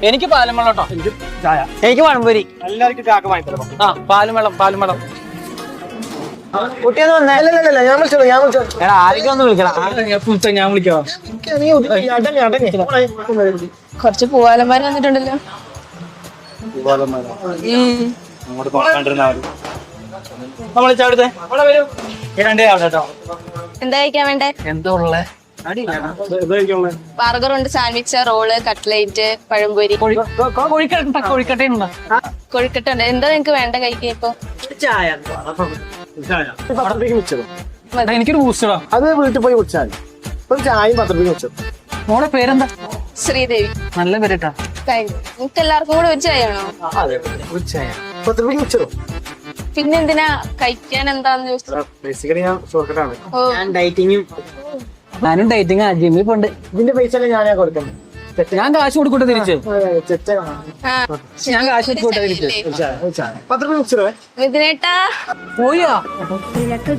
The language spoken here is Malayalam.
എനിക്ക് പാലും വെള്ളം കേട്ടോ. എനിക്ക് ചായ. എനിക്ക് പഴംപൊരി. എല്ലാവർക്കും കാക്ക വാങ്ങിത്തരാം. ആ പാലും വെള്ളം പാലും വെള്ളം. കുട്ടിയൊന്നും വന്നേ? ഞാൻ വിളിച്ചോളൂ. എടാ ആരെങ്കിലും ഒന്ന് വിളിക്കണം. ഞാൻ വിളിക്കാം. കുറച്ച് പൂവാലന്മാര് വന്നിട്ടുണ്ടല്ലോ. എന്താ കഴിക്കാൻ വേണ്ടേ? എന്താ ഉള്ളേ? ബർഗറുണ്ട്, സാൻഡ്വിച്ച്, റോള്, കട്ട്ലേറ്റ്, പഴംപൊരി, കോഴിക്കട്ട കൊഴുക്കട്ട ഉണ്ട്. എന്താ നിങ്ങക്ക് വേണ്ട കഴിക്കാൻ ഇപ്പൊ? ചായ. എനിക്കൊരു ബൂസ്റ്ററാ. അത് വീട്ടിൽ പോയി കുടിച്ചാൽ ഒരു ചായയും 10 രൂപ വെച്ചു. മോളെ പേരെന്താ? ശ്രീദേവി. നല്ല പേരട്ടാ. നിങ്ങക്ക് എല്ലാവർക്കും കൂടെ ഒരു ചായയാണോ? 10 രൂപ വെച്ചോ. പിന്നെന്തിനാ കഴിക്കാൻ എന്താന്ന് ചോദിച്ചത്? ബേസിക്കലി ഞാൻ ഷോർക്കട്ടാണ്. ഓ, ഞാനും ഡേറ്റിംഗ് ജിമ്മിൽ പോണ്ട്. ഇതിന്റെ പൈസ ഞാനാ കൊടുക്കുന്നത്. ഞാൻ കാശ് കൊടുക്കൂട്ടെ തിരിച്ച്. ആ, ഞാൻ കാശ് കൊടുക്കൂട്ടെ തിരിച്ച്. 10 രൂപ വെച്ചോ. ഇതിനേട്ടാ പോയാ കിഴക്ക്